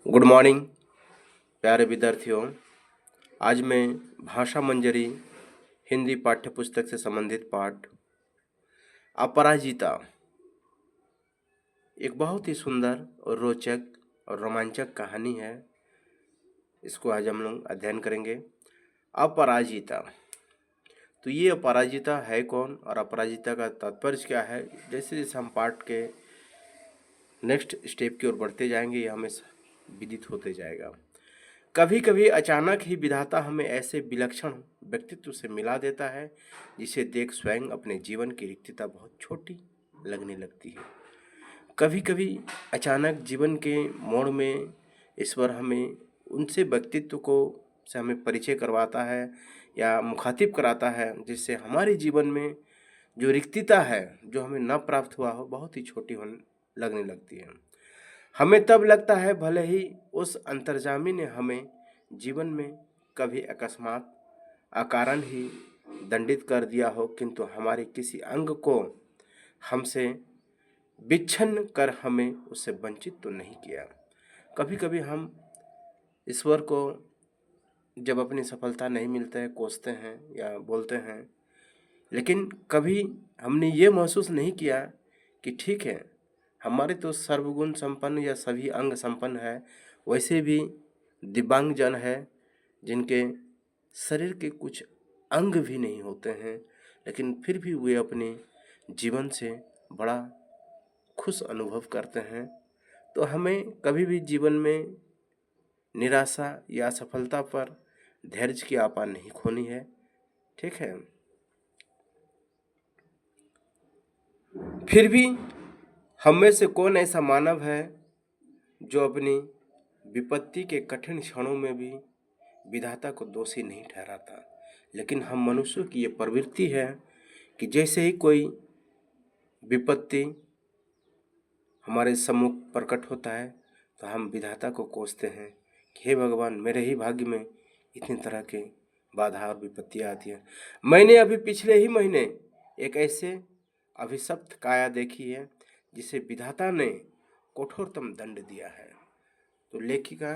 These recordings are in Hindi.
गुड मॉर्निंग प्यारे विद्यार्थियों। आज मैं भाषा मंजरी हिंदी पाठ्य पुस्तक से संबंधित पाठ अपराजिता, एक बहुत ही सुंदर और रोचक और रोमांचक कहानी है। इसको आज हम लोग अध्ययन करेंगे। अपराजिता, तो ये अपराजिता है कौन और अपराजिता का तात्पर्य क्या है, जैसे जैसे हम पाठ के नेक्स्ट स्टेप की ओर बढ़ते जाएंगे ये हमें विदित होते जाएगा। कभी कभी अचानक ही विधाता हमें ऐसे विलक्षण व्यक्तित्व से मिला देता है जिसे देख स्वयं अपने जीवन की रिक्तता बहुत छोटी लगने लगती है। कभी कभी अचानक जीवन के मोड़ में ईश्वर हमें उनसे व्यक्तित्व को से हमें परिचय करवाता है या मुखातिब कराता है, जिससे हमारे जीवन में जो रिक्तता है, जो हमें न प्राप्त हुआ हो, बहुत ही छोटी होने लगने लगती है। हमें तब लगता है भले ही उस अंतर्जामी ने हमें जीवन में कभी अकस्मात अकारण ही दंडित कर दिया हो, किंतु हमारे किसी अंग को हमसे विच्छिन्न कर हमें उससे वंचित तो नहीं किया। कभी कभी हम ईश्वर को जब अपनी सफलता नहीं मिलते है कोसते हैं या बोलते हैं, लेकिन कभी हमने ये महसूस नहीं किया कि ठीक है, हमारे तो सर्वगुण संपन्न या सभी अंग संपन्न है, वैसे भी दिव्यांगजन है जिनके शरीर के कुछ अंग भी नहीं होते हैं, लेकिन फिर भी वे अपने जीवन से बड़ा खुश अनुभव करते हैं। तो हमें कभी भी जीवन में निराशा या असफलता पर धैर्य की आपा नहीं खोनी है। ठीक है, फिर भी हम में से कौन ऐसा मानव है जो अपनी विपत्ति के कठिन क्षणों में भी विधाता को दोषी नहीं ठहराता। लेकिन हम मनुष्यों की ये प्रवृत्ति है कि जैसे ही कोई विपत्ति हमारे सम्मुख प्रकट होता है तो हम विधाता को कोसते हैं कि हे भगवान, मेरे ही भाग्य में इतनी तरह के बाधा और विपत्तियाँ आती हैं। मैंने अभी पिछले ही महीने एक ऐसे अभिशप्त काया देखी है जिसे विधाता ने कठोरतम दंड दिया है। तो लेखिका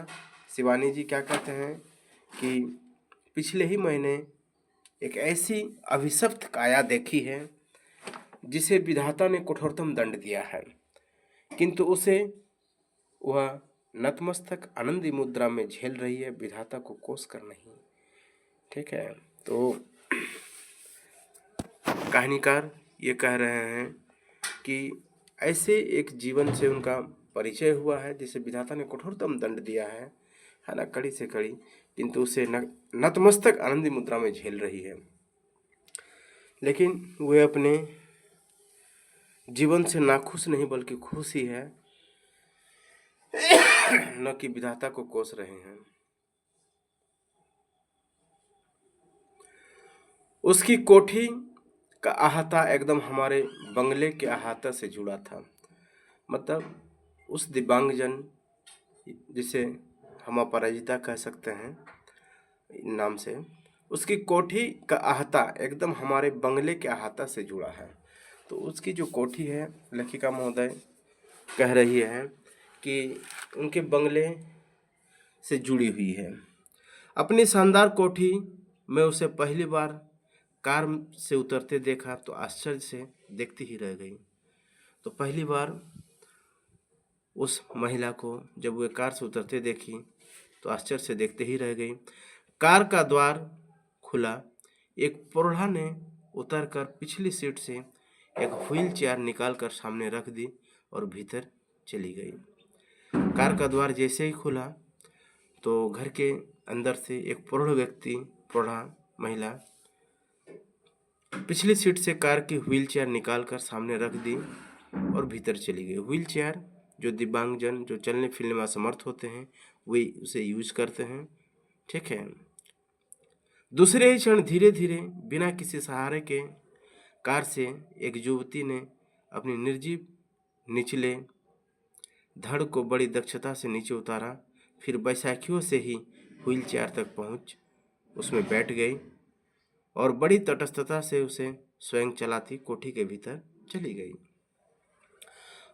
शिवानी जी क्या कहते हैं कि पिछले ही महीने एक ऐसी अभिशप्त काया देखी है जिसे विधाता ने कठोरतम दंड दिया है, किंतु उसे वह नतमस्तक आनंदी मुद्रा में झेल रही है, विधाता को कोस कर नहीं। ठीक है, तो कहानीकार ये कह रहे हैं कि ऐसे एक जीवन से उनका परिचय हुआ है जिसे विधाता ने कठोरतम दंड दिया है ना, कड़ी से कड़ी, किंतु उसे नतमस्तक आनंदी मुद्रा में झेल रही है। लेकिन वे अपने जीवन से नाखुश नहीं बल्कि खुश ही है, न कि विधाता को कोस रहे हैं। उसकी कोठी का अहाता एकदम हमारे बंगले के अहाता से जुड़ा था। मतलब उस दिव्यांगजन जिसे हम अपराजिता कह सकते हैं नाम से, उसकी कोठी का अहाता एकदम हमारे बंगले के अहाता से जुड़ा है। तो उसकी जो कोठी है, लेखिका महोदय कह रही है कि उनके बंगले से जुड़ी हुई है। अपनी शानदार कोठी में उसे पहली बार कार से उतरते देखा तो आश्चर्य से देखती ही रह गई। तो पहली बार उस महिला को जब वे कार से उतरते देखी तो आश्चर्य से देखते ही रह गई। कार का द्वार खुला, एक प्रौढ़ा ने उतरकर पिछली सीट से एक व्हील चेयर निकाल कर सामने रख दी और भीतर चली गई। कार का द्वार जैसे ही खुला तो घर के अंदर से एक प्रौढ़ा महिला पिछली सीट से कार की व्हील चेयर निकाल कर सामने रख दी और भीतर चली गई। व्हील चेयर जो दिव्यांगजन जो चलने फिरने में असमर्थ होते हैं वे उसे यूज करते हैं। ठीक है, दूसरे ही क्षण धीरे धीरे बिना किसी सहारे के कार से एक युवती ने अपनी निर्जीव निचले धड़ को बड़ी दक्षता से नीचे उतारा, फिर बैसाखियों से ही व्हील चेयर तक पहुंच उसमें बैठ गई और बड़ी तटस्थता से उसे स्वयं चलाती कोठी के भीतर चली गई।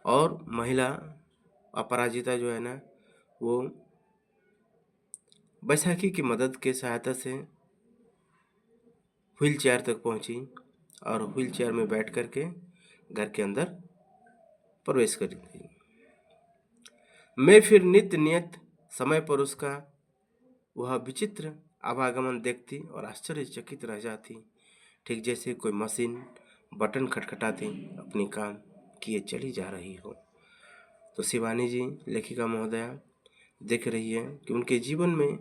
और महिला अपराजिता जो है ना, वो बैसाखी की मदद के सहायता से व्हील चेयर तक पहुंची और व्हील चेयर में बैठ करके घर के अंदर प्रवेश कर गई। मैं फिर नित्य नियत समय पर उसका वह विचित्र आवागमन देखती और आश्चर्यचकित रह जाती, ठीक जैसे कोई मशीन बटन खटखटाती अपनी काम किए चली जा रही हो। तो शिवानी जी लेखिका महोदया देख रही है कि उनके जीवन में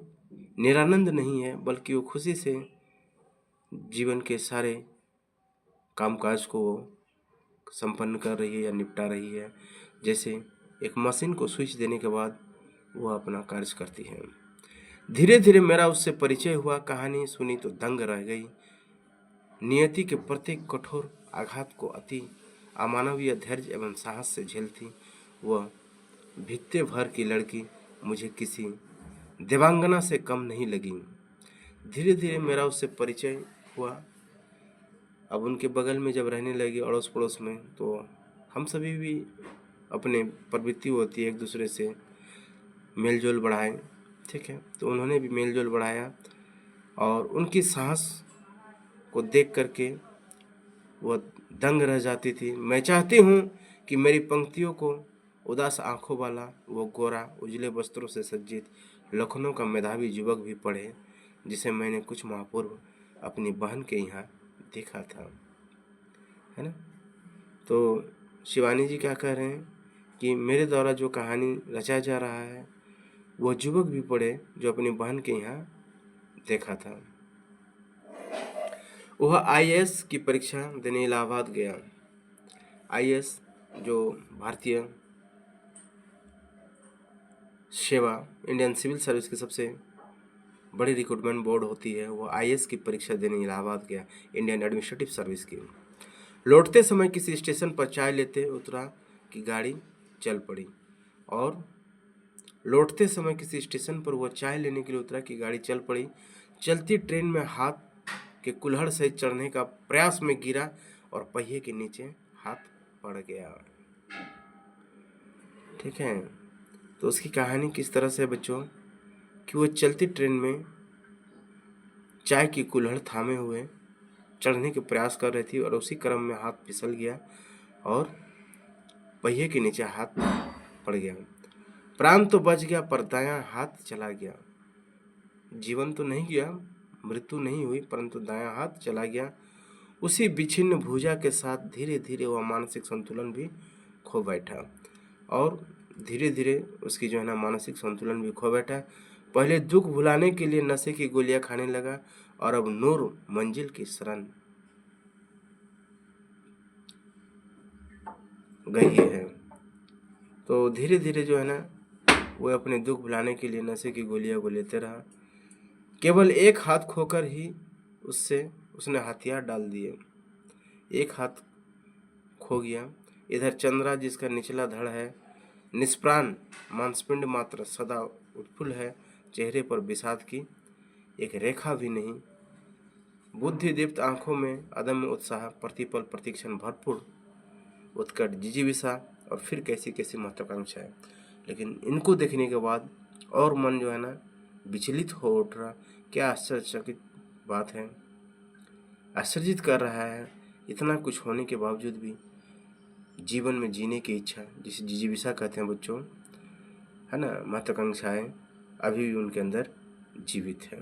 निरानंद नहीं है, बल्कि वो खुशी से जीवन के सारे कामकाज को संपन्न कर रही है या निपटा रही है। जैसे एक मशीन को स्विच देने के बाद वह अपना कार्य करती है। धीरे धीरे मेरा उससे परिचय हुआ। कहानी सुनी तो दंग रह गई। नियति के प्रत्येक कठोर आघात को अति अमानवीय धैर्य एवं साहस से झेलती वह भित्ते भर की लड़की मुझे किसी देवांगना से कम नहीं लगी। धीरे धीरे मेरा उससे परिचय हुआ। अब उनके बगल में जब रहने लगी अड़ोस पड़ोस में, तो हम सभी भी अपने प्रवृत्ति होती है एक दूसरे से मेल जोल बढ़ाएं, ठीक है। तो उन्होंने भी मेल जोल बढ़ाया और उनकी साहस को देख करके वह दंग रह जाती थी। मैं चाहती हूँ कि मेरी पंक्तियों को उदास आंखों वाला वो गोरा उजले वस्त्रों से सज्जित लखनऊ का मेधावी युवक भी पढ़े, जिसे मैंने कुछ माह पूर्व अपनी बहन के यहाँ देखा था, है ना। तो शिवानी जी क्या कह रहे हैं कि मेरे द्वारा जो कहानी रचा जा रहा है वो युवक भी पढ़े जो अपनी बहन के यहाँ देखा था। वह आईएएस की परीक्षा देने इलाहाबाद गया। आईएएस जो भारतीय सेवा इंडियन सिविल सर्विस की सबसे बड़ी रिक्रूटमेंट बोर्ड होती है, वो आईएएस की परीक्षा देने इलाहाबाद गया, इंडियन एडमिनिस्ट्रेटिव सर्विस की। लौटते समय किसी स्टेशन पर चाय लेते उतरा कि गाड़ी चल पड़ी, और लौटते समय किसी स्टेशन पर वह चाय लेने के लिए उतरा कि गाड़ी चल पड़ी। चलती ट्रेन में हाथ के कुल्हड़ से चढ़ने का प्रयास में गिरा और पहिए के नीचे हाथ पड़ गया, ठीक है। तो उसकी कहानी किस तरह से है बच्चों कि वो चलती ट्रेन में चाय की कुल्हड़ थामे हुए चढ़ने के प्रयास कर रही थी और उसी क्रम में हाथ फिसल गया और पहिए के नीचे हाथ पड़ गया। प्राण तो बच गया पर दायां हाथ चला गया। जीवन तो नहीं गया, मृत्यु नहीं हुई, परंतु दायां हाथ चला गया। उसी विच्छिन्न भुजा के साथ धीरे धीरे वह मानसिक संतुलन भी खो बैठा और धीरे धीरे उसकी जो है ना मानसिक संतुलन भी खो बैठा। पहले दुख भुलाने के लिए नशे की गोलियां खाने लगा और अब नूर मंजिल की शरण गई है। तो धीरे धीरे जो है ना वो अपने दुख भुलाने के लिए नशे की गोलियां को लेते रहा। केवल एक हाथ खोकर ही उसने हथियार डाल दिए। एक हाथ खो गया। इधर चंद्रा जिसका निचला धड़ है निष्प्राण, मांसपिंड मात्र सदा उत्फुल्ल है, चेहरे पर विषाद की एक रेखा भी नहीं, बुद्धि दीप्त आंखों में अदम्य उत्साह, प्रतिपल प्रतिक्षण भरपूर उत्कट जिजीविषा और फिर कैसी कैसी महत्वाकांक्षा है। लेकिन इनको देखने के बाद और मन जो है ना विचलित हो उठ रहा। क्या आश्चर्यचकित बात है, आश्चर्यित कर रहा है। इतना कुछ होने के बावजूद भी जीवन में जीने की इच्छा, जिसे जिजीविषा कहते हैं बच्चों, है ना, महत्वाकांक्षाएं अभी भी उनके अंदर जीवित है।